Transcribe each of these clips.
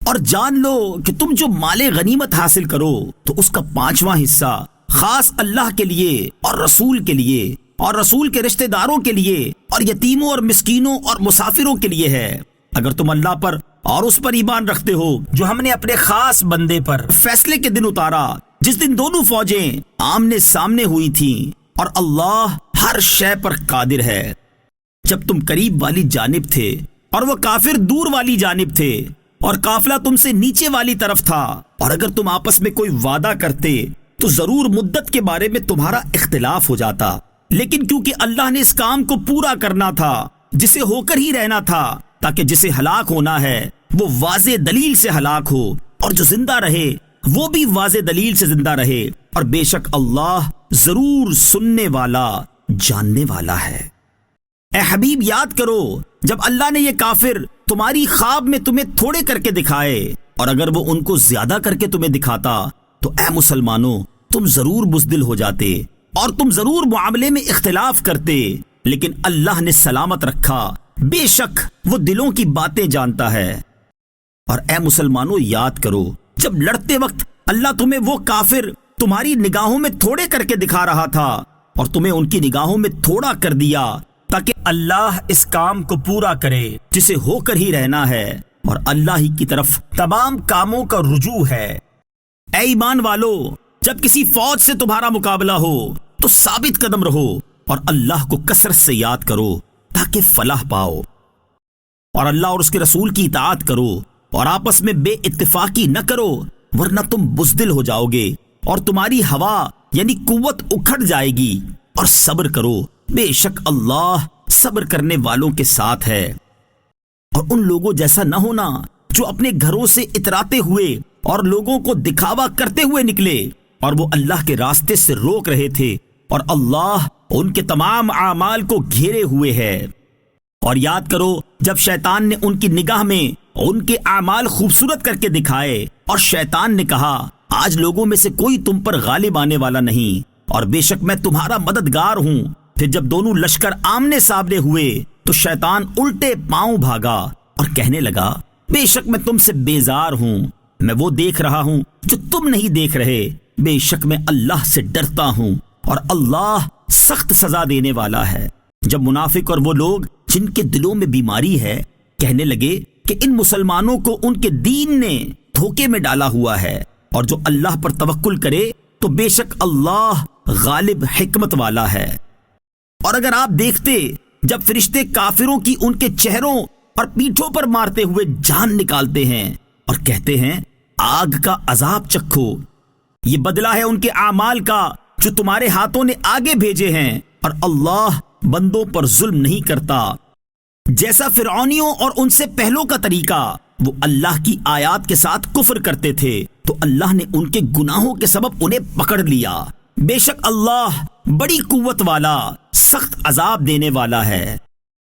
اور جان لو کہ تم جو مال غنیمت حاصل کرو تو اس کا 5واں حصہ خاص اللہ کے لیے اور رسول کے لیے اور رسول کے رشتہ داروں کے لیے اور یتیموں اور مسکینوں اور مسافروں کے لیے ہے۔ اگر تم اللہ پر اور اس پر ایمان رکھتے ہو جو ہم نے اپنے خاص بندے پر فیصلے کے دن اتارا، جس دن دونوں فوجیں آمنے سامنے ہوئی تھیں، اور اللہ ہر شے پر قادر ہے۔ جب تم قریب والی جانب تھے اور وہ کافر دور والی جانب تھے، اور قافلہ تم سے نیچے والی طرف تھا، اور اگر تم آپس میں کوئی وعدہ کرتے تو ضرور مدت کے بارے میں تمہارا اختلاف ہو جاتا، لیکن کیونکہ اللہ نے اس کام کو پورا کرنا تھا، جسے ہو کر ہی رہنا تھا، تاکہ جسے ہلاک ہونا ہے وہ واضح دلیل سے ہلاک ہو، اور جو زندہ رہے وہ بھی واضح دلیل سے زندہ رہے، اور بے شک اللہ ضرور سننے والا جاننے والا ہے۔ اے حبیب یاد کرو جب اللہ نے یہ کافر تمہاری خواب میں تمہیں تھوڑے کر کے دکھائے، اور اگر وہ ان کو زیادہ کر کے تمہیں دکھاتا تو اے مسلمانوں تم ضرور بزدل ہو جاتے اور تم ضرور معاملے میں اختلاف کرتے، لیکن اللہ نے سلامت رکھا، بے شک وہ دلوں کی باتیں جانتا ہے۔ اور اے مسلمانوں یاد کرو جب لڑتے وقت اللہ تمہیں وہ کافر تمہاری نگاہوں میں تھوڑے کر کے دکھا رہا تھا اور تمہیں ان کی نگاہوں میں تھوڑا کر دیا، تاکہ اللہ اس کام کو پورا کرے جسے ہو کر ہی رہنا ہے، اور اللہ ہی کی طرف تمام کاموں کا رجوع ہے۔ اے ایمان والو، جب کسی فوج سے تمہارا مقابلہ ہو تو ثابت قدم رہو اور اللہ کو کثرت سے یاد کرو تاکہ فلاح پاؤ، اور اللہ اور اس کے رسول کی اطاعت کرو، اور آپس میں بے اتفاقی نہ کرو، ورنہ تم بزدل ہو جاؤ گے اور تمہاری ہوا یعنی قوت اکھڑ جائے گی، اور صبر کرو، بے شک اللہ صبر کرنے والوں کے ساتھ ہے۔ اور ان لوگوں جیسا نہ ہونا جو اپنے گھروں سے اتراتے ہوئے اور لوگوں کو دکھاوا کرتے ہوئے نکلے، اور وہ اللہ کے راستے سے روک رہے تھے، اور اللہ ان کے تمام اعمال کو گھیرے ہوئے ہے۔ اور یاد کرو جب شیطان نے ان کی نگاہ میں ان کے اعمال خوبصورت کر کے دکھائے، اور شیطان نے کہا آج لوگوں میں سے کوئی تم پر غالب آنے والا نہیں، اور بے شک میں تمہارا مددگار ہوں۔ پھر جب دونوں لشکر آمنے سامنے ہوئے تو شیطان الٹے پاؤں بھاگا اور کہنے لگا بے شک میں تم سے بیزار ہوں، میں وہ دیکھ رہا ہوں جو تم نہیں دیکھ رہے، بے شک میں اللہ سے ڈرتا ہوں، اور اللہ سخت سزا دینے والا ہے۔ جب منافق اور وہ لوگ جن کے دلوں میں بیماری ہے کہنے لگے کہ ان مسلمانوں کو ان کے دین نے دھوکے میں ڈالا ہوا ہے، اور جو اللہ پر توکل کرے تو بے شک اللہ غالب حکمت والا ہے۔ اور اگر آپ دیکھتے جب فرشتے کافروں کی ان کے چہروں اور پیٹھوں پر مارتے ہوئے جان نکالتے ہیں اور کہتے ہیں آگ کا عذاب چکھو، یہ بدلہ ہے ان کے اعمال کا جو تمہارے ہاتھوں نے آگے بھیجے ہیں، اور اللہ بندوں پر ظلم نہیں کرتا۔ جیسا فرعونیوں اور ان سے پہلوں کا طریقہ، وہ اللہ کی آیات کے ساتھ کفر کرتے تھے تو اللہ نے ان کے گناہوں کے سبب انہیں پکڑ لیا، بے شک اللہ بڑی قوت والا سخت عذاب دینے والا ہے۔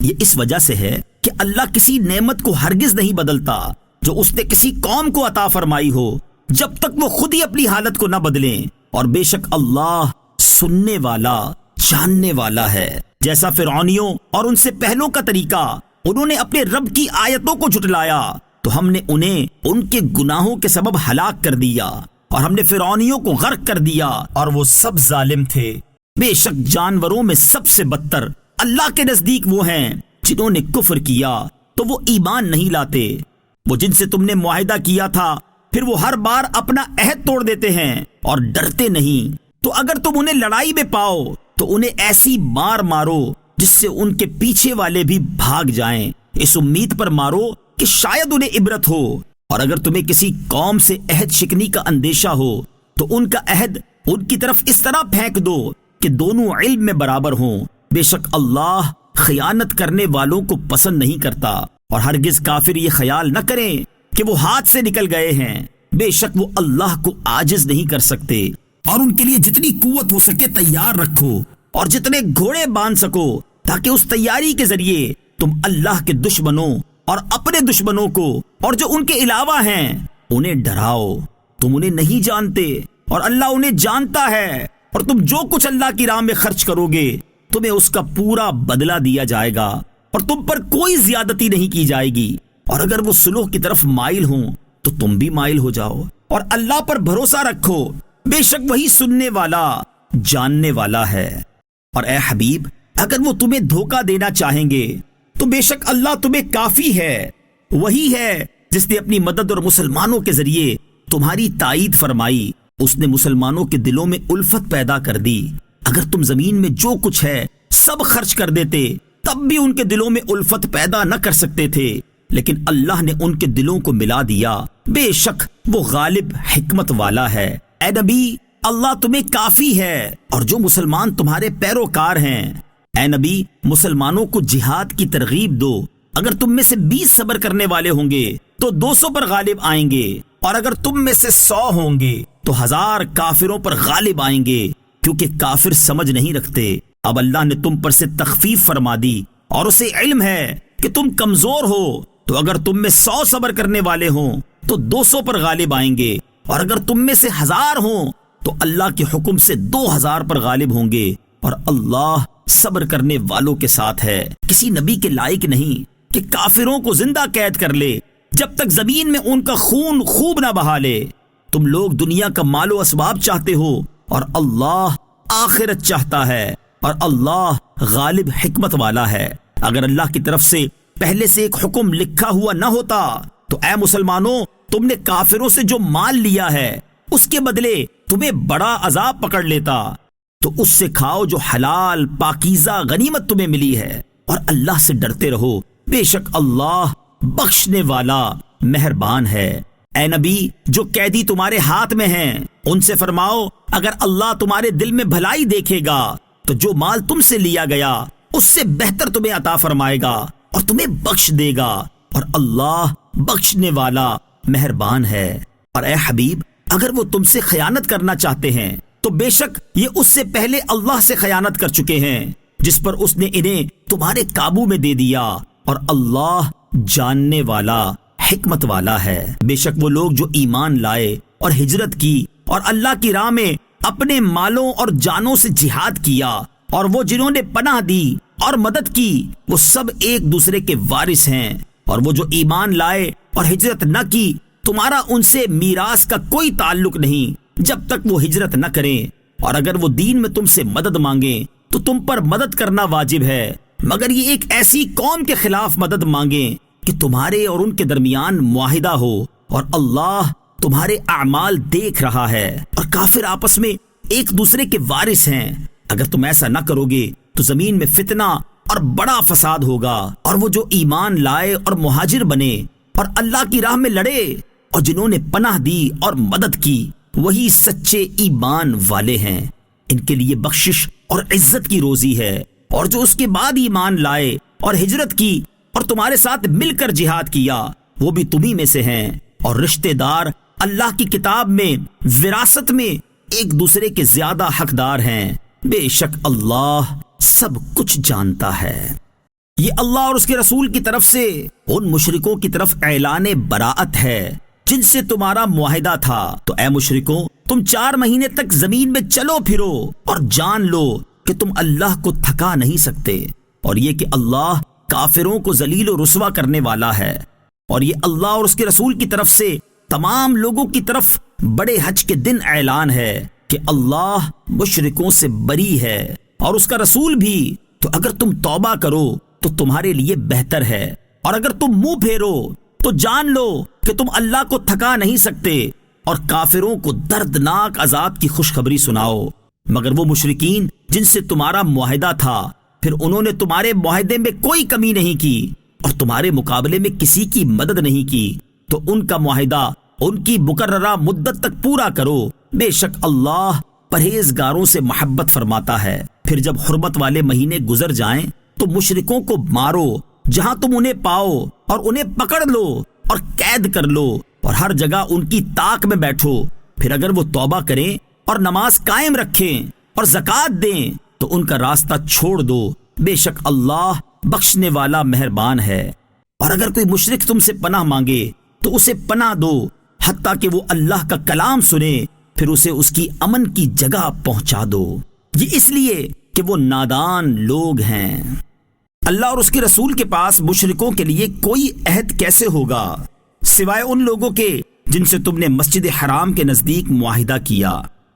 یہ اس وجہ سے ہے کہ اللہ کسی نعمت کو ہرگز نہیں بدلتا جو اس نے کسی قوم کو عطا فرمائی ہو جب تک وہ خود ہی اپنی حالت کو نہ بدلیں، اور بے شک اللہ سننے والا جاننے والا ہے۔ جیسا فرعونیوں اور ان سے پہلوں کا طریقہ، انہوں نے اپنے رب کی آیتوں کو جھٹلایا تو ہم نے انہیں ان کے گناہوں کے سبب ہلاک کر دیا، اور ہم نے فرعونیوں کو غرق کر دیا اور وہ سب ظالم تھے۔ بے شک جانوروں میں سب سے بدتر اللہ کے نزدیک وہ ہیں جنہوں نے کفر کیا تو وہ ایمان نہیں لاتے۔ وہ جن سے تم نے معاہدہ کیا تھا پھر وہ ہر بار اپنا عہد توڑ دیتے ہیں اور ڈرتے نہیں، تو اگر تم انہیں لڑائی میں پاؤ تو انہیں ایسی مار مارو جس سے ان کے پیچھے والے بھی بھاگ جائیں، اس امید پر مارو کہ شاید انہیں عبرت ہو۔ اور اگر تمہیں کسی قوم سے عہد شکنی کا اندیشہ ہو تو ان کا عہد ان کی طرف اس طرح پھینک دو کہ دونوں علم میں برابر ہوں، بے شک اللہ خیانت کرنے والوں کو پسند نہیں کرتا۔ اور ہرگز کافر یہ خیال نہ کریں کہ وہ ہاتھ سے نکل گئے ہیں، بے شک وہ اللہ کو عاجز نہیں کر سکتے۔ اور ان کے لیے جتنی قوت ہو سکے تیار رکھو، اور جتنے گھوڑے باندھ سکو، تاکہ اس تیاری کے ذریعے تم اللہ کے دشمنوں اور اپنے دشمنوں کو اور جو ان کے علاوہ ہیں انہیں ڈراؤ۔ تم انہیں نہیں جانتے اور اللہ انہیں جانتا ہے، اور تم جو کچھ اللہ کی راہ میں خرچ کرو گے تمہیں اس کا پورا بدلہ دیا جائے گا، اور تم پر کوئی زیادتی نہیں کی جائے گی۔ اور اگر وہ صلح کی طرف مائل ہوں تو تم بھی مائل ہو جاؤ اور اللہ پر بھروسہ رکھو، بے شک وہی سننے والا جاننے والا ہے۔ اور اے حبیب، اگر وہ تمہیں دھوکہ دینا چاہیں گے تو بے شک اللہ تمہیں کافی ہے، وہی ہے جس نے اپنی مدد اور مسلمانوں کے ذریعے تمہاری تائید فرمائی۔ اس نے مسلمانوں کے دلوں میں الفت پیدا کر دی۔ اگر تم زمین میں جو کچھ ہے سب خرچ کر دیتے تب بھی ان کے دلوں میں الفت پیدا نہ کر سکتے تھے، لیکن اللہ نے ان کے دلوں کو ملا دیا۔ بے شک وہ غالب حکمت والا ہے۔ اے نبی، اللہ تمہیں کافی ہے، اور جو مسلمان تمہارے پیروکار ہیں، اے نبی مسلمانوں کو جہاد کی ترغیب دو۔ اگر تم میں سے 20 صبر کرنے والے ہوں گے تو 200 پر غالب آئیں گے، اور اگر تم میں سے 100 ہوں گے تو 1000 کافروں پر غالب آئیں گے، کیونکہ کافر سمجھ نہیں رکھتے۔ اب اللہ نے تم پر سے تخفیف فرما دی، اور اسے علم ہے کہ تم کمزور ہو، تو اگر تم میں 100 صبر کرنے والے ہوں تو 200 پر غالب آئیں گے، اور اگر تم میں سے 1000 ہوں تو اللہ کے حکم سے 2000 پر غالب ہوں گے، اور اللہ صبر کرنے والوں کے ساتھ ہے۔ کسی نبی کے لائق نہیں کہ کافروں کو زندہ قید کر لے جب تک زمین میں ان کا خون خوب نہ بہا لے۔ تم لوگ دنیا کا مال و اسباب چاہتے ہو، اور اللہ آخرت چاہتا ہے، اور اللہ غالب حکمت والا ہے۔ اگر اللہ کی طرف سے پہلے سے ایک حکم لکھا ہوا نہ ہوتا تو اے مسلمانوں، تم نے کافروں سے جو مال لیا ہے اس کے بدلے تمہیں بڑا عذاب پکڑ لیتا، تو اس سے کھاؤ جو حلال پاکیزہ غنیمت تمہیں ملی ہے، اور اللہ سے ڈرتے رہو، بے شک اللہ بخشنے والا مہربان ہے۔ اے نبی، جو قیدی تمہارے ہاتھ میں ہیں ان سے فرماؤ، اگر اللہ تمہارے دل میں بھلائی دیکھے گا تو جو مال تم سے لیا گیا اس سے بہتر تمہیں عطا فرمائے گا اور تمہیں بخش دے گا، اور اللہ بخشنے والا مہربان ہے۔ اور اے حبیب، اگر وہ تم سے خیانت کرنا چاہتے ہیں تو بے شک یہ اس سے پہلے اللہ سے خیانت کر چکے ہیں، جس پر اس نے انہیں تمہارے قابو میں دے دیا، اور اللہ جاننے والا حکمت والا ہے۔ بے شک وہ لوگ جو ایمان لائے اور ہجرت کی اور اللہ کی راہ میں اپنے مالوں اور جانوں سے جہاد کیا، اور وہ جنہوں نے پناہ دی اور مدد کی، وہ سب ایک دوسرے کے وارث ہیں۔ اور وہ جو ایمان لائے اور ہجرت نہ کی، تمہارا ان سے میراث کا کوئی تعلق نہیں جب تک وہ ہجرت نہ کریں، اور اگر وہ دین میں تم سے مدد مانگیں تو تم پر مدد کرنا واجب ہے، مگر یہ ایک ایسی قوم کے خلاف مدد مانگیں کہ تمہارے اور ان کے درمیان معاہدہ ہو، اور اللہ تمہارے اعمال دیکھ رہا ہے، اور کافر آپس میں ایک دوسرے کے وارث ہیں۔ اگر تم ایسا نہ کرو گے تو زمین میں فتنہ اور بڑا فساد ہوگا۔ اور وہ جو ایمان لائے اور مہاجر بنے اور اللہ کی راہ میں لڑے اور جنہوں نے پناہ دی اور مدد کی، وہی سچے ایمان والے ہیں، ان کے لیے بخشش اور عزت کی روزی ہے۔ اور جو اس کے بعد ایمان لائے اور ہجرت کی اور تمہارے ساتھ مل کر جہاد کیا، وہ بھی تمہیں میں سے ہیں، اور رشتہ دار اللہ کی کتاب میں وراثت میں ایک دوسرے کے زیادہ حقدار ہیں۔ بے شک اللہ سب کچھ جانتا ہے۔ یہ اللہ اور اس کے رسول کی طرف سے ان مشرکوں کی طرف اعلان براءت ہے جن سے تمہارا معاہدہ تھا۔ تو اے مشرکوں، تم 4 مہینے تک زمین میں چلو پھرو اور جان لو کہ تم اللہ کو تھکا نہیں سکتے، اور یہ کہ اللہ کافروں کو ذلیل و رسوا کرنے والا ہے۔ اور یہ اللہ اور اس کے رسول کی طرف سے تمام لوگوں کی طرف بڑے حج کے دن اعلان ہے کہ اللہ مشرکوں سے بری ہے اور اس کا رسول بھی۔ تو اگر تم توبہ کرو تو تمہارے لیے بہتر ہے، اور اگر تم منہ پھیرو تو جان لو کہ تم اللہ کو تھکا نہیں سکتے، اور کافروں کو دردناک عذاب کی خوشخبری سناؤ۔ مگر وہ مشرکین جن سے تمہارا معاہدہ تھا، پھر انہوں نے تمہارے معاہدے میں کوئی کمی نہیں کی اور تمہارے مقابلے میں کسی کی مدد نہیں کی، تو ان کا معاہدہ ان کی مقررہ مدت تک پورا کرو۔ بے شک اللہ پرہیزگاروں سے محبت فرماتا ہے۔ پھر جب حرمت والے مہینے گزر جائیں تو مشرکوں کو مارو جہاں تم انہیں پاؤ، اور انہیں پکڑ لو اور قید کر لو، اور ہر جگہ ان کی طاق میں بیٹھو۔ پھر اگر وہ توبہ کریں اور نماز قائم رکھیں اور زکوٰۃ دیں تو ان کا راستہ چھوڑ دو، بے شک اللہ بخشنے والا مہربان ہے۔ اور اگر کوئی مشرک تم سے پناہ مانگے تو اسے پناہ دو حتیٰ کہ وہ اللہ کا کلام سنے، پھر اسے اس کی امن کی جگہ پہنچا دو، یہ اس لیے کہ وہ نادان لوگ ہیں۔ اللہ اور اس کے رسول کے پاس مشرکوں کے لیے کوئی عہد کیسے ہوگا سوائے ان لوگوں کے جن سے تم نے مسجد حرام کے نزدیک معاہدہ کیا،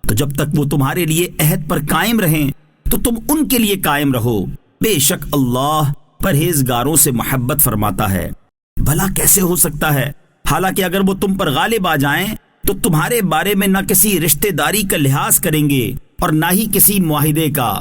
تو جب تک وہ تمہارے لیے عہد پر قائم رہیں تو تم ان کے لیے قائم رہو۔ بے شک اللہ پرہیزگاروں سے محبت فرماتا ہے۔ بھلا کیسے ہو سکتا ہے، حالانکہ اگر وہ تم پر غالب آ جائیں تو تمہارے بارے میں نہ کسی رشتہ داری کا لحاظ کریں گے اور نہ ہی کسی معاہدے کا۔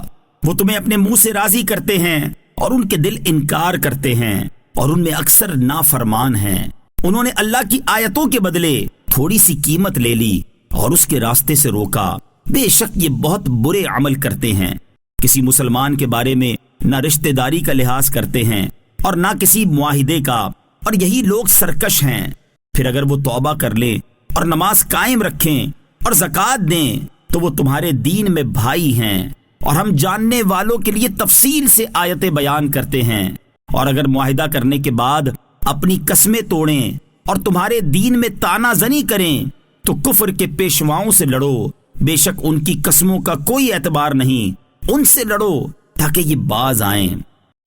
وہ تمہیں اپنے منہ سے راضی کرتے ہیں اور ان کے دل انکار کرتے ہیں اور ان میں اکثر نافرمان ہیں۔ انہوں نے اللہ کی آیتوں کے بدلے تھوڑی سی قیمت لے لی اور اس کے راستے سے روکا۔ بے شک یہ بہت برے عمل کرتے ہیں۔ کسی مسلمان کے بارے میں نہ رشتہ داری کا لحاظ کرتے ہیں اور نہ کسی معاہدے کا، اور یہی لوگ سرکش ہیں۔ پھر اگر وہ توبہ کر لیں اور نماز قائم رکھیں اور زکوٰۃ دیں تو وہ تمہارے دین میں بھائی ہیں، اور ہم جاننے والوں کے لیے تفصیل سے آیتیں بیان کرتے ہیں۔ اور اگر معاہدہ کرنے کے بعد اپنی قسمیں توڑیں اور تمہارے دین میں طعنہ زنی کریں تو کفر کے پیشواؤں سے لڑو۔ بے شک ان کی قسموں کا کوئی اعتبار نہیں، ان سے لڑو تاکہ یہ باز آئیں۔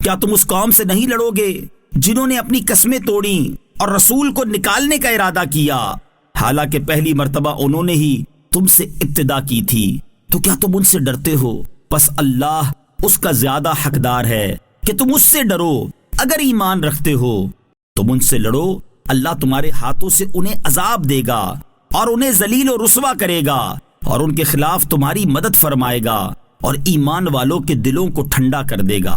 کیا تم اس قوم سے نہیں لڑو گے جنہوں نے اپنی قسمیں توڑی اور رسول کو نکالنے کا ارادہ کیا، حالانکہ پہلی مرتبہ انہوں نے ہی تم سے ابتدا کی تھی؟ تو کیا تم ان سے ڈرتے ہو؟ بس اللہ اس کا زیادہ حقدار ہے کہ تم اس سے ڈرو۔ اگر ایمان رکھتے ہو تم ان سے لڑو، اللہ تمہارے ہاتھوں سے انہیں عذاب دے گا اور انہیں ذلیل و رسوا کرے گا اور ان کے خلاف تمہاری مدد فرمائے گا اور ایمان والوں کے دلوں کو ٹھنڈا کر دے گا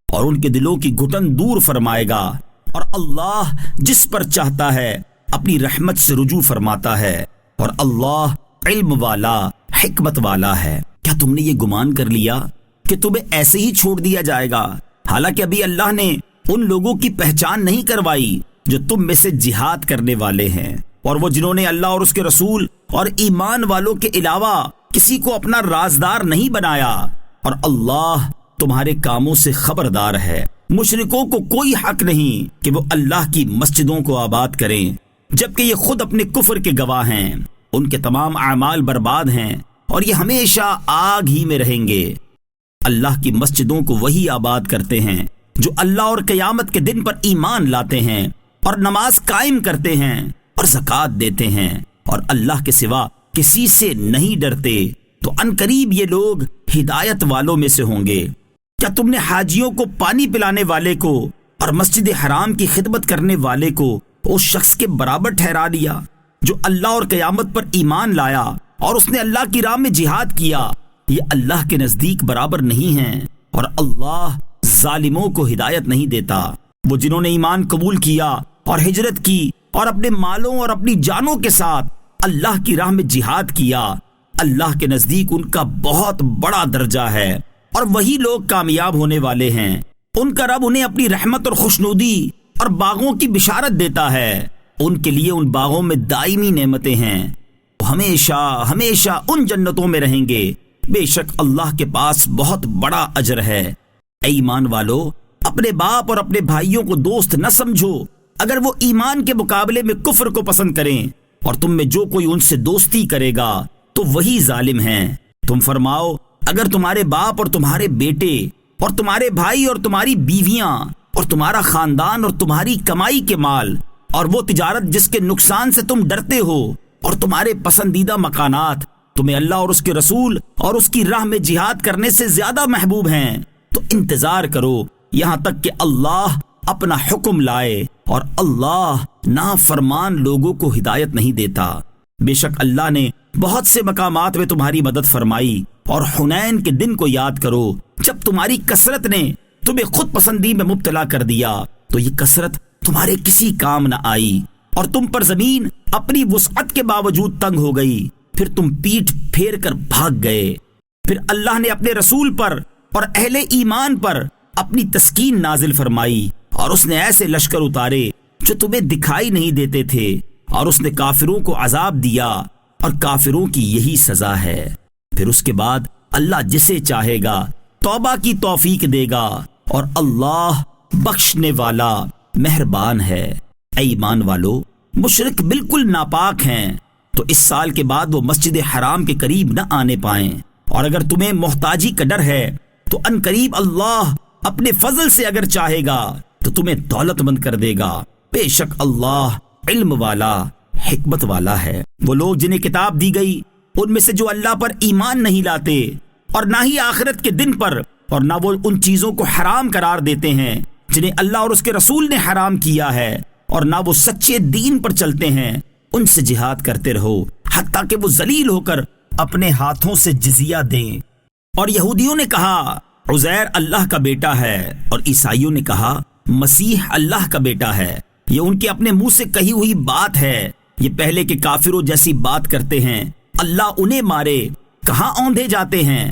اور ان کے دلوں کی گھٹن دور فرمائے گا، اور اللہ جس پر چاہتا ہے اپنی رحمت سے رجوع فرماتا ہے، اور اللہ علم والا حکمت والا ہے۔ کیا تم نے یہ گمان کر لیا کہ تمہیں ایسے ہی چھوڑ دیا جائے گا، حالانکہ ابھی اللہ نے ان لوگوں کی پہچان نہیں کروائی جو تم میں سے جہاد کرنے والے ہیں، اور وہ جنہوں نے اللہ اور اس کے رسول اور ایمان والوں کے علاوہ کسی کو اپنا رازدار نہیں بنایا، اور اللہ تمہارے کاموں سے خبردار ہے۔ مشرکوں کو کوئی حق نہیں کہ وہ اللہ کی مسجدوں کو آباد کریں جبکہ یہ خود اپنے کفر کے گواہ ہیں۔ ان کے تمام اعمال برباد ہیں اور یہ ہمیشہ آگ ہی میں رہیں گے۔ اللہ کی مسجدوں کو وہی آباد کرتے ہیں جو اللہ اور قیامت کے دن پر ایمان لاتے ہیں اور نماز قائم کرتے ہیں اور زکوٰۃ دیتے ہیں اور اللہ کے سوا کسی سے نہیں ڈرتے، تو عنقریب یہ لوگ ہدایت والوں میں سے ہوں گے۔ کیا تم نے حاجیوں کو پانی پلانے والے کو اور مسجد حرام کی خدمت کرنے والے کو اس شخص کے برابر ٹھہرا دیا جو اللہ اور قیامت پر ایمان لایا اور اس نے اللہ کی راہ میں جہاد کیا؟ یہ اللہ کے نزدیک برابر نہیں ہیں، اور اللہ ظالموں کو ہدایت نہیں دیتا۔ وہ جنہوں نے ایمان قبول کیا اور ہجرت کی اور اپنے مالوں اور اپنی جانوں کے ساتھ اللہ کی راہ میں جہاد کیا، اللہ کے نزدیک ان کا بہت بڑا درجہ ہے، اور وہی لوگ کامیاب ہونے والے ہیں۔ ان کا رب انہیں اپنی رحمت اور خوشنودی اور باغوں کی بشارت دیتا ہے۔ ان کے لیے ان باغوں میں دائمی نعمتیں ہیں، وہ ہمیشہ ہمیشہ ان جنتوں میں رہیں گے۔ بے شک اللہ کے پاس بہت بڑا اجر ہے۔ اے ایمان والو، اپنے باپ اور اپنے بھائیوں کو دوست نہ سمجھو اگر وہ ایمان کے مقابلے میں کفر کو پسند کریں، اور تم میں جو کوئی ان سے دوستی کرے گا تو وہی ظالم ہیں۔ تم فرماؤ، اگر تمہارے باپ اور تمہارے بیٹے اور تمہارے بھائی اور تمہاری بیویاں اور تمہارا خاندان اور تمہاری کمائی کے مال اور وہ تجارت جس کے نقصان سے تم ڈرتے ہو اور تمہارے پسندیدہ مکانات تمہیں اللہ اور اس کے رسول اور اس کی راہ میں جہاد کرنے سے زیادہ محبوب ہیں، تو انتظار کرو یہاں تک کہ اللہ اپنا حکم لائے، اور اللہ نافرمان لوگوں کو ہدایت نہیں دیتا۔ بے شک اللہ نے بہت سے مقامات میں تمہاری مدد فرمائی، اور حنین کے دن کو یاد کرو جب تمہاری کثرت نے تمہیں خود پسندی میں مبتلا کر دیا، تو یہ کثرت تمہارے کسی کام نہ آئی، اور تم پر زمین اپنی وسعت کے باوجود تنگ ہو گئی، پھر تم پیٹھ پھیر کر بھاگ گئے۔ پھر اللہ نے اپنے رسول پر اور اہل ایمان پر اپنی تسکین نازل فرمائی، اور اس نے ایسے لشکر اتارے جو تمہیں دکھائی نہیں دیتے تھے، اور اس نے کافروں کو عذاب دیا، اور کافروں کی یہی سزا ہے۔ پھر اس کے بعد اللہ جسے چاہے گا توبہ کی توفیق دے گا، اور اللہ بخشنے والا مہربان ہے۔ اے ایمان والو، مشرک بالکل ناپاک ہیں، تو اس سال کے بعد وہ مسجد حرام کے قریب نہ آنے پائیں، اور اگر تمہیں محتاجی کا ڈر ہے تو ان قریب اللہ اپنے فضل سے اگر چاہے گا تو تمہیں دولت مند کر دے گا۔ بے شک اللہ علم والا حکمت والا ہے۔ وہ لوگ جنہیں کتاب دی گئی ان میں سے جو اللہ پر ایمان نہیں لاتے اور نہ ہی آخرت کے دن پر، اور نہ وہ ان چیزوں کو حرام قرار دیتے ہیں جنہیں اللہ اور اس کے رسول نے حرام کیا ہے، اور نہ وہ سچے دین پر چلتے ہیں، ان سے جہاد کرتے رہو حتیٰ کہ وہ ذلیل ہو کر اپنے ہاتھوں سے جزیہ دیں۔ اور یہودیوں نے کہا عزیر اللہ کا بیٹا ہے، اور عیسائیوں نے کہا مسیح اللہ کا بیٹا ہے۔ یہ ان کے اپنے منہ سے کہی ہوئی بات ہے، یہ پہلے کے کافروں جیسی بات کرتے ہیں۔ اللہ انہیں مارے، کہاں اوندھے جاتے ہیں۔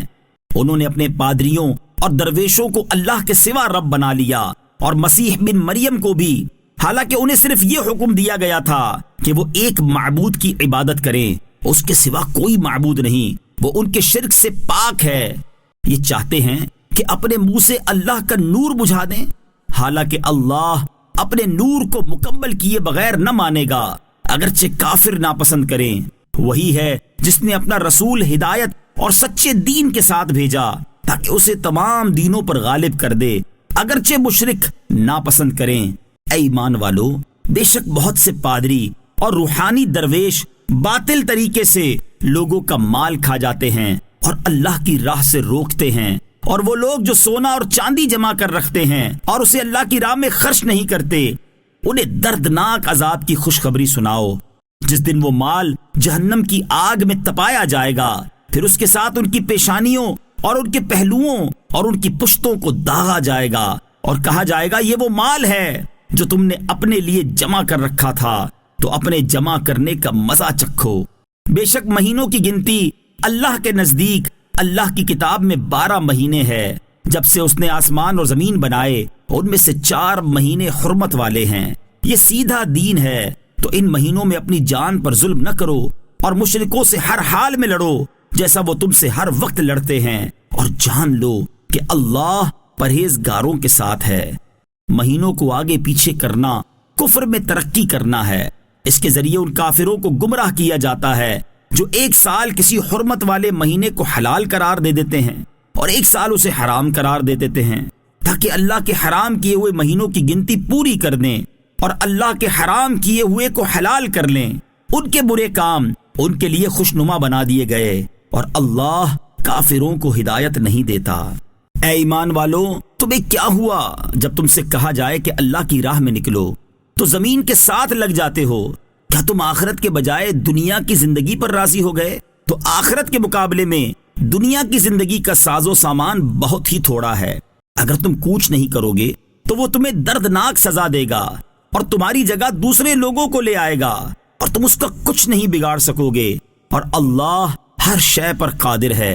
انہوں نے اپنے پادریوں اور درویشوں کو اللہ کے سوا رب بنا لیا، اور مسیح بن مریم کو بھی، حالانکہ انہیں صرف یہ حکم دیا گیا تھا کہ وہ ایک معبود کی عبادت کریں، اس کے سوا کوئی معبود نہیں، وہ ان کے شرک سے پاک ہے۔ یہ چاہتے ہیں کہ اپنے منہ سے اللہ کا نور بجھا دیں، حالانکہ اللہ اپنے نور کو مکمل کیے بغیر نہ مانے گا، اگرچہ کافر ناپسند کریں۔ وہی ہے جس نے اپنا رسول ہدایت اور سچے دین کے ساتھ بھیجا تاکہ اسے تمام دینوں پر غالب کر دے، اگرچہ مشرک ناپسند کریں۔ اے ایمان والو، بے شک بہت سے پادری اور روحانی درویش باطل طریقے سے لوگوں کا مال کھا جاتے ہیں اور اللہ کی راہ سے روکتے ہیں، اور وہ لوگ جو سونا اور چاندی جمع کر رکھتے ہیں اور اسے اللہ کی راہ میں خرچ نہیں کرتے، انہیں دردناک عذاب کی خوشخبری سناؤ، جس دن وہ مال جہنم کی آگ میں تپایا جائے گا، پھر اس کے ساتھ ان کی پیشانیوں اور ان کے پہلوؤں اور ان کی پشتوں کو داغا جائے گا، اور کہا جائے گا یہ وہ مال ہے جو تم نے اپنے لیے جمع کر رکھا تھا، تو اپنے جمع کرنے کا مزہ چکھو۔ بے شک مہینوں کی گنتی اللہ کے نزدیک اللہ کی کتاب میں 12 مہینے ہے، جب سے اس نے آسمان اور زمین بنائے، ان میں سے 4 مہینے حرمت والے ہیں۔ یہ سیدھا دین ہے، تو ان مہینوں میں اپنی جان پر ظلم نہ کرو، اور مشرکوں سے ہر حال میں لڑو جیسا وہ تم سے ہر وقت لڑتے ہیں، اور جان لو کہ اللہ پرہیزگاروں کے ساتھ ہے۔ مہینوں کو آگے پیچھے کرنا کفر میں ترقی کرنا ہے۔ اس کے ذریعے ان کافروں کو گمراہ کیا جاتا ہے جو ایک سال کسی حرمت والے مہینے کو حلال قرار دے دیتے ہیں اور ایک سال اسے حرام قرار دے دیتے ہیں، تاکہ اللہ کے حرام کیے ہوئے مہینوں کی گنتی پوری کر دیں اور اللہ کے حرام کیے ہوئے کو حلال کر لیں۔ ان کے برے کام ان کے لیے خوشنما بنا دیے گئے، اور اللہ کافروں کو ہدایت نہیں دیتا۔ اے ایمان والو، تمہیں کیا ہوا جب تم سے کہا جائے کہ اللہ کی راہ میں نکلو تو زمین کے ساتھ لگ جاتے ہو؟ کیا تم آخرت کے بجائے دنیا کی زندگی پر راضی ہو گئے؟ تو آخرت کے مقابلے میں دنیا کی زندگی کا ساز و سامان بہت ہی تھوڑا ہے۔ اگر تم کوچ نہیں کرو گے تو وہ تمہیں دردناک سزا دے گا، اور تمہاری جگہ دوسرے لوگوں کو لے آئے گا، اور تم اس کا کچھ نہیں بگاڑ سکو گے، اور اللہ ہر شے پر قادر ہے۔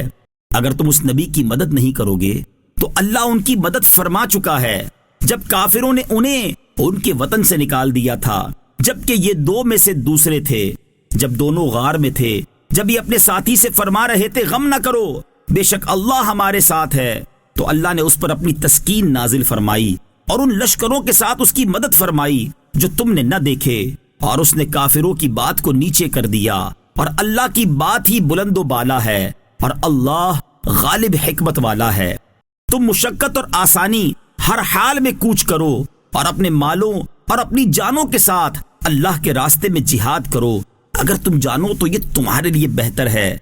اگر تم اس نبی کی مدد نہیں کرو گے تو اللہ ان کی مدد فرما چکا ہے، جب کافروں نے انہیں ان کے وطن سے نکال دیا تھا، جبکہ یہ 2 میں سے دوسرے تھے، جب دونوں غار میں تھے، جب یہ اپنے ساتھی سے فرما رہے تھے غم نہ کرو، بے شک اللہ ہمارے ساتھ ہے، تو اللہ نے اس پر اپنی تسکین نازل فرمائی اور ان لشکروں کے ساتھ اس کی مدد فرمائی جو تم نے نہ دیکھے، اور اس نے کافروں کی بات کو نیچے کر دیا، اور اللہ کی بات ہی بلند و بالا ہے، اور اللہ غالب حکمت والا ہے۔ تم مشقت اور آسانی ہر حال میں کوچ کرو، اور اپنے مالوں اور اپنی جانوں کے ساتھ اللہ کے راستے میں جہاد کرو، اگر تم جانو تو یہ تمہارے لیے بہتر ہے۔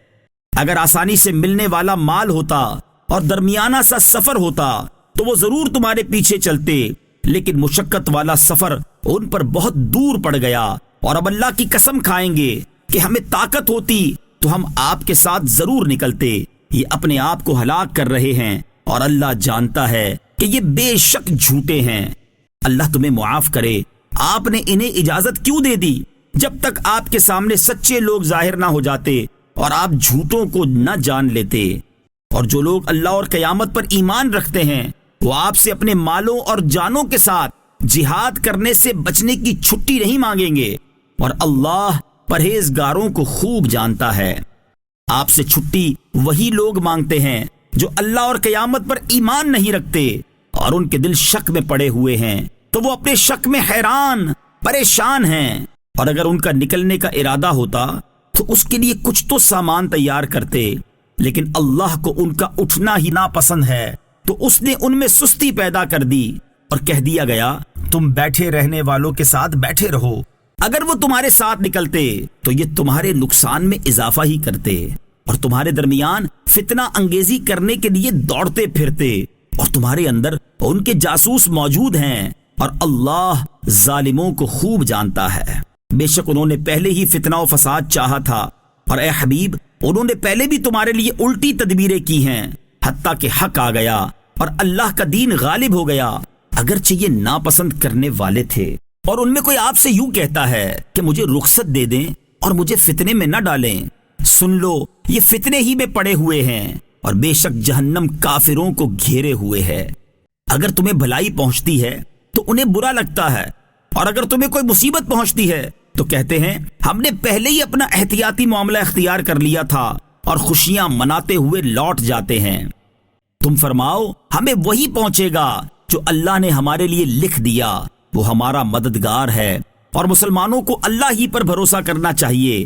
اگر آسانی سے ملنے والا مال ہوتا اور درمیانہ سا سفر ہوتا تو وہ ضرور تمہارے پیچھے چلتے، لیکن مشقت والا سفر ان پر بہت دور پڑ گیا، اور اب اللہ کی قسم کھائیں گے کہ ہمیں طاقت ہوتی تو ہم آپ کے ساتھ ضرور نکلتے۔ یہ اپنے آپ کو ہلاک کر رہے ہیں، اور اللہ جانتا ہے کہ یہ بے شک جھوٹے ہیں۔ اللہ تمہیں معاف کرے، آپ نے انہیں اجازت کیوں دے دی جب تک آپ کے سامنے سچے لوگ ظاہر نہ ہو جاتے اور آپ جھوٹوں کو نہ جان لیتے؟ اور جو لوگ اللہ اور قیامت پر ایمان رکھتے ہیں وہ آپ سے اپنے مالوں اور جانوں کے ساتھ جہاد کرنے سے بچنے کی چھٹی نہیں مانگیں گے، اور اللہ پرہیزگاروں کو خوب جانتا ہے۔ آپ سے چھٹی وہی لوگ مانگتے ہیں جو اللہ اور قیامت پر ایمان نہیں رکھتے اور ان کے دل شک میں پڑے ہوئے ہیں، تو وہ اپنے شک میں حیران پریشان ہیں، اور اگر ان کا نکلنے کا ارادہ ہوتا تو اس کے لیے کچھ تو سامان تیار کرتے، لیکن اللہ کو ان کا اٹھنا ہی ناپسند ہے، تو اس نے ان میں سستی پیدا کر دی اور کہہ دیا گیا تم بیٹھے رہنے والوں کے ساتھ بیٹھے رہو، اگر وہ تمہارے ساتھ نکلتے تو یہ تمہارے نقصان میں اضافہ ہی کرتے اور تمہارے درمیان فتنہ انگیزی کرنے کے لیے دوڑتے پھرتے، اور تمہارے اندر ان کے جاسوس موجود ہیں، اور اللہ ظالموں کو خوب جانتا ہے۔ بے شک انہوں نے پہلے ہی فتنہ و فساد چاہا تھا، اور اے حبیب انہوں نے پہلے بھی تمہارے لیے الٹی تدبیریں کی ہیں، حتیٰ کہ حق آ گیا اور اللہ کا دین غالب ہو گیا، اگرچہ یہ ناپسند کرنے والے تھے۔ اور ان میں کوئی آپ سے یوں کہتا ہے کہ مجھے رخصت دے دیں اور مجھے فتنے میں نہ ڈالیں، سن لو یہ فتنے ہی میں پڑے ہوئے ہیں، اور بے شک جہنم کافروں کو گھیرے ہوئے ہے۔ اگر تمہیں بھلائی پہنچتی ہے تو انہیں برا لگتا ہے، اور اگر تمہیں کوئی مصیبت پہنچتی ہے تو کہتے ہیں ہم نے پہلے ہی اپنا احتیاطی معاملہ اختیار کر لیا تھا، اور خوشیاں مناتے ہوئے لوٹ جاتے ہیں۔ تم فرماؤ ہمیں وہی پہنچے گا جو اللہ نے ہمارے لیے لکھ دیا، وہ ہمارا مددگار ہے، اور مسلمانوں کو اللہ ہی پر بھروسہ کرنا چاہیے۔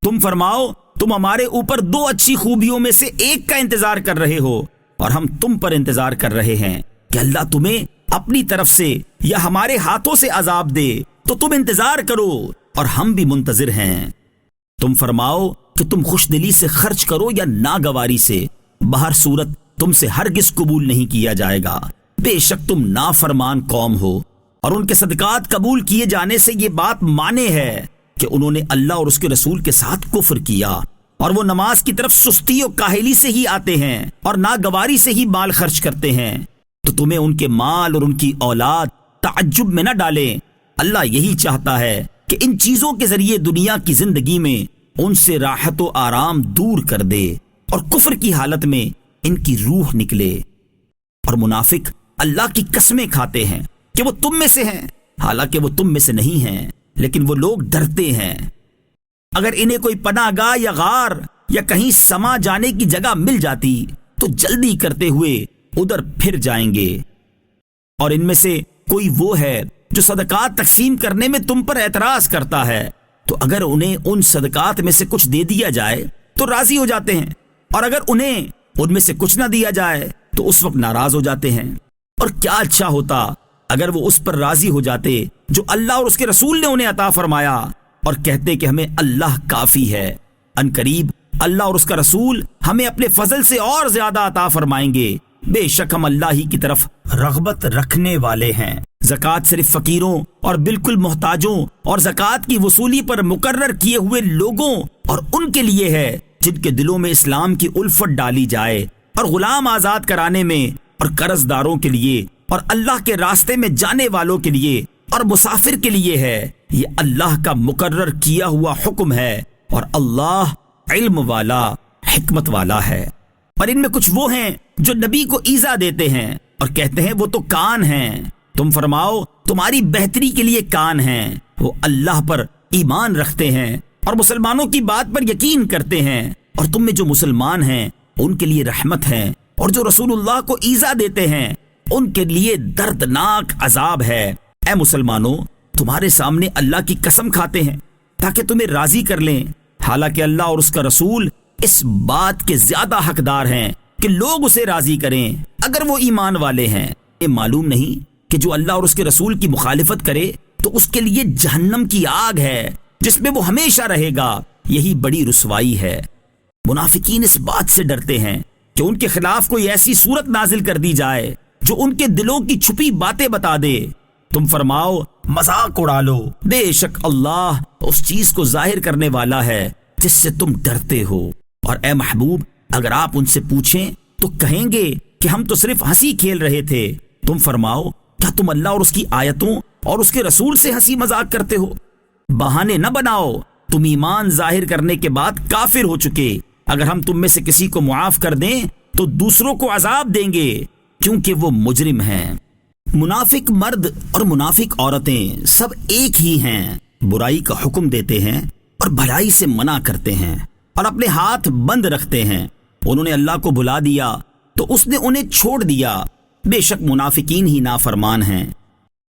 تم فرماؤ تم ہمارے اوپر دو اچھی خوبیوں میں سے ایک کا انتظار کر رہے ہو، اور ہم تم پر انتظار کر رہے ہیں کہ اللہ تمہیں اپنی طرف سے یا ہمارے ہاتھوں سے عذاب دے، تو تم انتظار کرو اور ہم بھی منتظر ہیں۔ تم فرماؤ کہ تم خوش دلی سے خرچ کرو یا ناگواری سے، بہر صورت تم سے ہرگز قبول نہیں کیا جائے گا، بے شک تم نافرمان قوم ہو۔ اور ان کے صدقات قبول کیے جانے سے یہ بات مانے ہے کہ انہوں نے اللہ اور اس کے رسول کے ساتھ کفر کیا، اور وہ نماز کی طرف سستی و کاہلی سے ہی آتے ہیں اور ناگواری سے ہی مال خرچ کرتے ہیں، تو تمہیں ان کے مال اور ان کی اولاد تعجب میں نہ ڈالیں۔ اللہ یہی چاہتا ہے کہ ان چیزوں کے ذریعے دنیا کی زندگی میں ان سے راحت و آرام دور کر دے، اور کفر کی حالت میں ان کی روح نکلے۔ اور منافق اللہ کی قسمیں کھاتے ہیں کہ وہ تم میں سے ہیں، حالانکہ وہ تم میں سے نہیں ہیں، لیکن وہ لوگ ڈرتے ہیں۔ اگر انہیں کوئی پناہ گاہ یا غار یا کہیں سما جانے کی جگہ مل جاتی تو جلدی کرتے ہوئے ادھر پھر جائیں گے۔ اور ان میں سے کوئی وہ ہے جو صدقات تقسیم کرنے میں تم پر اعتراض کرتا ہے، تو اگر انہیں ان صدقات میں سے کچھ دے دیا جائے تو راضی ہو جاتے ہیں، اور اگر انہیں ان میں سے کچھ نہ دیا جائے تو اس وقت ناراض ہو جاتے ہیں۔ اور کیا اچھا ہوتا اگر وہ اس پر راضی ہو جاتے جو اللہ اور اس کے رسول نے انہیں عطا فرمایا، اور کہتے کہ ہمیں اللہ کافی ہے، ان قریب اللہ اور اس کا رسول ہمیں اپنے فضل سے اور زیادہ عطا فرمائیں گے، بے شک ہم اللہ ہی کی طرف رغبت رکھنے والے ہیں۔ زکوٰۃ صرف فقیروں اور بالکل محتاجوں اور زکوٰۃ کی وصولی پر مقرر کیے ہوئے لوگوں اور ان کے لیے ہے جن کے دلوں میں اسلام کی الفت ڈالی جائے، اور غلام آزاد کرانے میں، اور قرض داروں کے لیے، اور اللہ کے راستے میں جانے والوں کے لیے، اور مسافر کے لیے ہے۔ یہ اللہ کا مقرر کیا ہوا حکم ہے، اور اللہ علم والا حکمت والا ہے۔ اور ان میں کچھ وہ ہیں جو نبی کو ایذا دیتے ہیں اور کہتے ہیں وہ تو کان ہیں۔ تم فرماؤ تمہاری بہتری کے لیے کان ہیں، وہ اللہ پر ایمان رکھتے ہیں اور مسلمانوں کی بات پر یقین کرتے ہیں، اور تم میں جو مسلمان ہیں ان کے لیے رحمت ہے، اور جو رسول اللہ کو ایذا دیتے ہیں ان کے لیے دردناک عذاب ہے۔ اے مسلمانوں تمہارے سامنے اللہ کی قسم کھاتے ہیں تاکہ تمہیں راضی کر لیں، حالانکہ اللہ اور اس کا رسول اس بات کے زیادہ حقدار ہیں کہ لوگ اسے راضی کریں اگر وہ ایمان والے ہیں۔ یہ معلوم نہیں کہ جو اللہ اور اس کے رسول کی مخالفت کرے تو اس کے لیے جہنم کی آگ ہے جس میں وہ ہمیشہ رہے گا، یہی بڑی رسوائی ہے۔ منافقین اس بات سے ڈرتے ہیں کہ ان کے خلاف کوئی ایسی صورت نازل کر دی جائے جو ان کے دلوں کی چھپی باتیں بتا دے۔ تم فرماؤ مذاق اڑا لو، بے شک اللہ اس چیز کو ظاہر کرنے والا ہے جس سے تم ڈرتے ہو۔ اور اے محبوب اگر آپ ان سے پوچھیں تو کہیں گے کہ ہم تو صرف ہنسی کھیل رہے تھے۔ تم فرماؤ کیا تم اللہ اور اس کی آیتوں اور اس کے رسول سے ہنسی مذاق کرتے ہو؟ بہانے نہ بناؤ، تم ایمان ظاہر کرنے کے بعد کافر ہو چکے۔ اگر ہم تم میں سے کسی کو معاف کر دیں تو دوسروں کو عذاب دیں گے کیونکہ وہ مجرم ہیں۔ منافق مرد اور منافق عورتیں سب ایک ہی ہیں، برائی کا حکم دیتے ہیں اور بھلائی سے منع کرتے ہیں اور اپنے ہاتھ بند رکھتے ہیں۔ انہوں نے اللہ کو بھلا دیا تو اس نے انہیں چھوڑ دیا، بے شک منافقین ہی نافرمان ہیں۔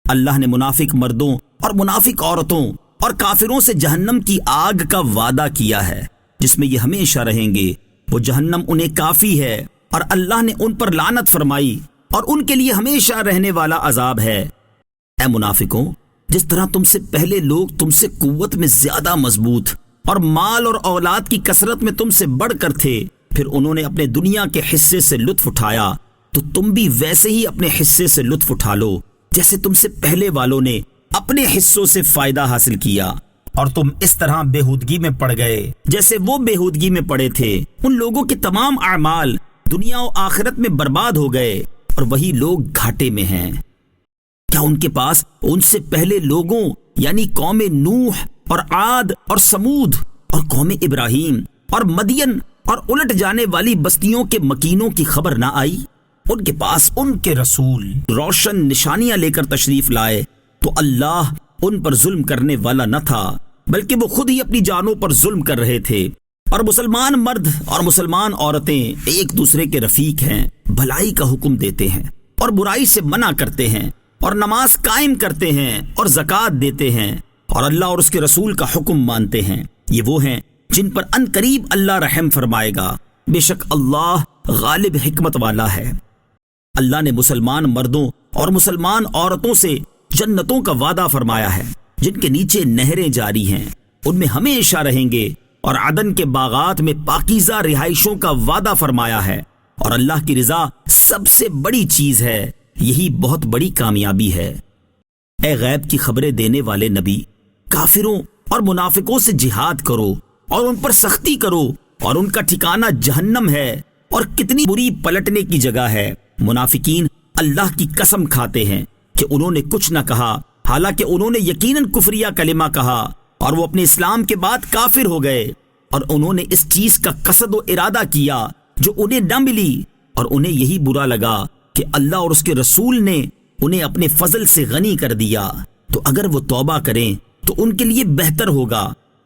اللہ نے منافق مردوں اور منافق عورتوں اور کافروں سے جہنم کی آگ کا وعدہ کیا ہے جس میں یہ ہمیشہ رہیں گے، وہ جہنم انہیں کافی ہے، اور اللہ نے ان پر لعنت فرمائی اور ان کے لیے ہمیشہ رہنے والا عذاب ہے۔ اے منافقوں جس طرح تم سے پہلے لوگ تم سے قوت میں زیادہ مضبوط اور مال اور اولاد کی کثرت میں تم سے بڑھ کر تھے، پھر انہوں نے اپنے دنیا کے حصے سے لطف اٹھایا، تو تم بھی ویسے ہی اپنے حصے سے لطف اٹھا لو جیسے تم سے پہلے والوں نے اپنے حصوں سے فائدہ حاصل کیا، اور تم اس طرح بےہودگی میں پڑ گئے جیسے وہ بےہودگی میں پڑے تھے۔ ان لوگوں کے تمام اعمال دنیا و آخرت میں برباد ہو گئے اور وہی لوگ گھاٹے میں ہیں۔ کیا ان کے پاس ان سے پہلے لوگوں یعنی قوم نوح اور عاد اور سمود اور قوم ابراہیم اور مدین اور الٹ جانے والی بستیوں کے مکینوں کی خبر نہ آئی؟ ان کے پاس ان کے رسول روشن نشانیاں لے کر تشریف لائے تو اللہ ان پر ظلم کرنے والا نہ تھا، بلکہ وہ خود ہی اپنی جانوں پر ظلم کر رہے تھے۔ اور مسلمان مرد اور مسلمان عورتیں ایک دوسرے کے رفیق ہیں، بھلائی کا حکم دیتے ہیں اور برائی سے منع کرتے ہیں، اور نماز قائم کرتے ہیں اور زکوٰۃ دیتے ہیں، اور اللہ اور اس کے رسول کا حکم مانتے ہیں۔ یہ وہ ہیں جن پر ان قریب اللہ رحم فرمائے گا، بے شک اللہ غالب حکمت والا ہے۔ اللہ نے مسلمان مردوں اور مسلمان عورتوں سے جنتوں کا وعدہ فرمایا ہے جن کے نیچے نہریں جاری ہیں، ان میں ہمیشہ رہیں گے، اور عدن کے باغات میں پاکیزہ رہائشوں کا وعدہ فرمایا ہے، اور اللہ کی رضا سب سے بڑی چیز ہے، یہی بہت بڑی کامیابی ہے۔ اے غیب کی خبریں دینے والے نبی، کافروں اور منافقوں سے جہاد کرو اور ان پر سختی کرو، اور ان کا ٹھکانہ جہنم ہے، اور کتنی بری پلٹنے کی جگہ ہے۔ منافقین اللہ کی قسم کھاتے ہیں کہ انہوں نے کچھ نہ کہا، حالانکہ انہوں نے یقیناً کفریہ کلمہ کہا، اور وہ اپنے اسلام کے بعد کافر ہو گئے، اور انہوں نے اس چیز کا قصد و ارادہ کیا جو انہیں نہ ملی، اور انہیں یہی برا لگا کہ اللہ اور اس کے رسول نے انہیں اپنے فضل سے غنی کر دیا۔ تو اگر وہ توبہ کریں تو ان کے لیے بہتر ہوگا،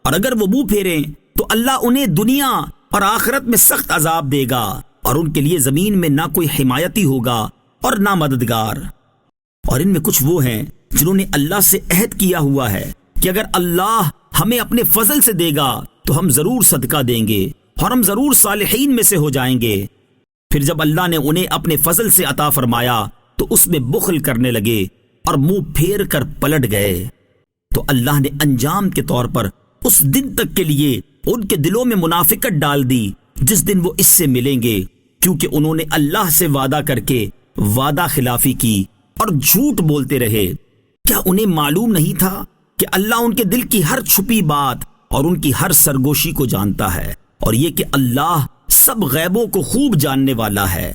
اور اگر وہ منہ پھیریں تو اللہ انہیں دنیا اور آخرت میں سخت عذاب دے گا، اور ان کے لیے زمین میں نہ کوئی حمایتی ہوگا اور نہ مددگار۔ اور ان میں کچھ وہ ہیں جنہوں نے اللہ سے عہد کیا ہوا ہے کہ اگر اللہ ہمیں اپنے فضل سے دے گا تو ہم ضرور صدقہ دیں گے، اور ہم ضرور صالحین میں سے ہو جائیں گے۔ پھر جب اللہ نے انہیں اپنے فضل سے عطا فرمایا تو اس میں بخل کرنے لگے اور منہ پھیر کر پلٹ گئے۔ تو اللہ نے انجام کے طور پر اس دن تک کے لیے ان کے دلوں میں منافقت ڈال دی جس دن وہ اس سے ملیں گے، کیونکہ انہوں نے اللہ سے وعدہ کر کے وعدہ خلافی کی اور جھوٹ بولتے رہے۔ کیا انہیں معلوم نہیں تھا کہ اللہ ان کے دل کی ہر چھپی بات اور ان کی ہر سرگوشی کو جانتا ہے، اور یہ کہ اللہ سب غیبوں کو خوب جاننے والا ہے؟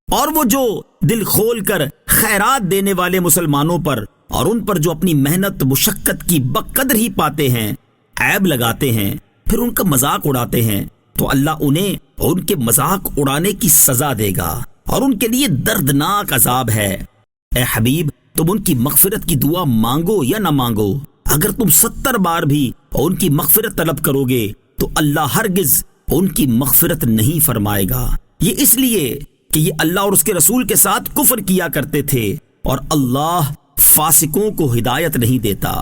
اور وہ جو دل کھول کر خیرات دینے والے مسلمانوں پر اور ان پر جو اپنی محنت مشقت کی بقدر ہی پاتے ہیں عیب لگاتے ہیں، پھر ان کا مذاق اڑاتے ہیں، تو اللہ انہیں ان کے مذاق اڑانے کی سزا دے گا، اور ان کے لیے دردناک عذاب ہے۔ اے حبیب، تم ان کی مغفرت کی دعا مانگو یا نہ مانگو، اگر تم 70 بار بھی ان کی مغفرت طلب کرو گے تو اللہ ہرگز ان کی مغفرت نہیں فرمائے گا۔ یہ اس لیے کہ یہ اللہ اور اس کے رسول کے ساتھ کفر کیا کرتے تھے، اور اللہ فاسقوں کو ہدایت نہیں دیتا۔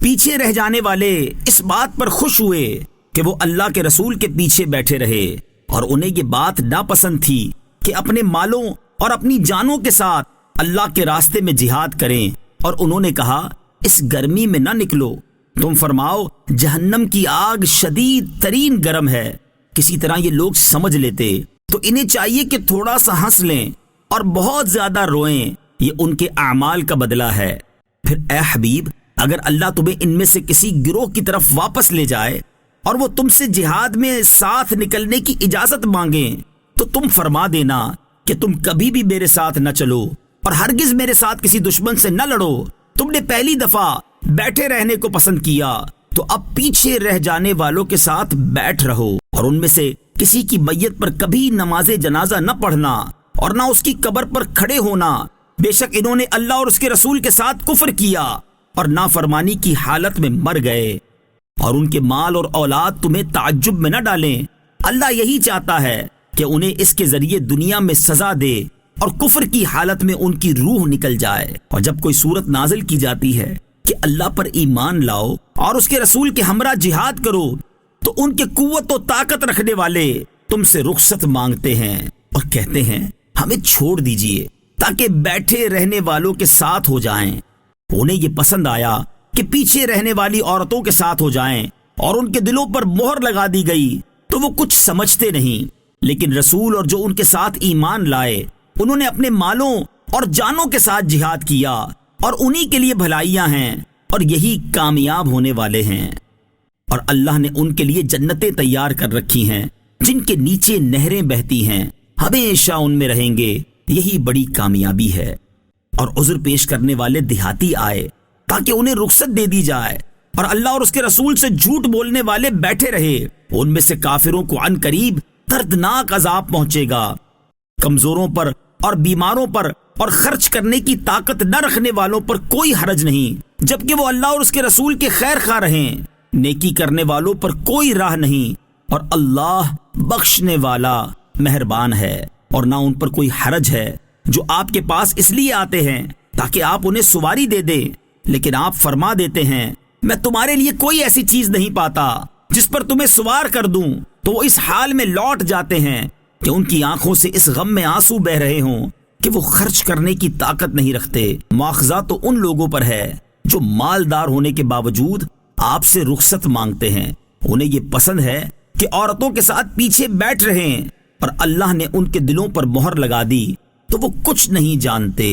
پیچھے رہ جانے والے اس بات پر خوش ہوئے کہ وہ اللہ کے رسول کے پیچھے بیٹھے رہے، اور انہیں یہ بات ناپسند تھی کہ اپنے مالوں اور اپنی جانوں کے ساتھ اللہ کے راستے میں جہاد کریں، اور انہوں نے کہا اس گرمی میں نہ نکلو، تم فرماؤ جہنم کی آگ شدید ترین گرم ہے۔ کسی طرح یہ لوگ سمجھ لیتے تو انہیں چاہیے کہ تھوڑا سا ہنس لیں اور بہت زیادہ روئیں، یہ ان کے اعمال کا بدلہ ہے۔ پھر اے حبیب، اگر اللہ تمہیں ان میں سے کسی گروہ کی طرف واپس لے جائے اور وہ تم سے جہاد میں ساتھ نکلنے کی اجازت مانگیں تو تم فرما دینا کہ تم کبھی بھی میرے ساتھ نہ چلو اور ہرگز میرے ساتھ کسی دشمن سے نہ لڑو۔ تم نے پہلی دفعہ بیٹھے رہنے کو پسند کیا تو اب پیچھے رہ جانے والوں کے ساتھ بیٹھ رہو، اور ان میں سے کسی کی میت پر کبھی نماز جنازہ نہ پڑھنا اور نہ اس کی قبر پر کھڑے ہونا، بے شک انہوں نے اللہ اور اس کے رسول کے ساتھ کفر کیا اور نافرمانی کی حالت میں مر گئے۔ اور ان کے مال اور اولاد تمہیں تعجب میں نہ ڈالیں، اللہ یہی چاہتا ہے کہ انہیں اس کے ذریعے دنیا میں سزا دے اور کفر کی حالت میں ان کی روح نکل جائے۔ اور جب کوئی صورت نازل کی جاتی ہے کہ اللہ پر ایمان لاؤ اور اس کے رسول کے ہمراہ جہاد کرو، تو ان کے قوت و طاقت رکھنے والے تم سے رخصت مانگتے ہیں اور کہتے ہیں ہمیں چھوڑ دیجئے تاکہ بیٹھے رہنے والوں کے ساتھ ہو جائیں۔ انہیں یہ پسند آیا کہ پیچھے رہنے والی عورتوں کے ساتھ ہو جائیں اور ان کے دلوں پر مہر لگا دی گئی تو وہ کچھ سمجھتے نہیں، لیکن رسول اور جو ان کے ساتھ ایمان لائے انہوں نے اپنے مالوں اور جانوں کے ساتھ جہاد کیا، اور انہی کے لیے بھلائیاں ہیں اور یہی کامیاب ہونے والے ہیں۔ اور اللہ نے ان کے لیے جنتیں تیار کر رکھی ہیں جن کے نیچے نہریں بہتی ہیں، ہمیشہ ان میں رہیں گے، یہی بڑی کامیابی ہے۔ اور عذر پیش کرنے والے دیہاتی آئے تاکہ انہیں رخصت دے دی جائے، اور اللہ اور اس کے رسول سے جھوٹ بولنے والے بیٹھے رہے، ان میں سے کافروں کو عن قریب دردناک عذاب پہنچے گا۔ کمزوروں پر اور بیماروں پر اور خرچ کرنے کی طاقت نہ رکھنے والوں پر کوئی حرج نہیں، جبکہ وہ اللہ اور اس کے رسول کے خیر خواہ رہیں۔ نیکی کرنے والوں پر کوئی راہ نہیں، اور اللہ بخشنے والا مہربان ہے۔ اور نہ ان پر کوئی حرج ہے جو آپ کے پاس اس لیے آتے ہیں تاکہ آپ انہیں سواری دے دیں، لیکن آپ فرما دیتے ہیں میں تمہارے لیے کوئی ایسی چیز نہیں پاتا جس پر تمہیں سوار کر دوں، تو وہ اس حال میں لوٹ جاتے ہیں کہ ان کی آنکھوں سے اس غم میں آنسو بہ رہے ہوں کہ وہ خرچ کرنے کی طاقت نہیں رکھتے۔ مواخذہ تو ان لوگوں پر ہے جو مالدار ہونے کے باوجود آپ سے رخصت مانگتے ہیں، انہیں یہ پسند ہے کہ عورتوں کے ساتھ پیچھے بیٹھ رہیں، اور اللہ نے ان کے دلوں پر مہر لگا دی تو وہ کچھ نہیں جانتے۔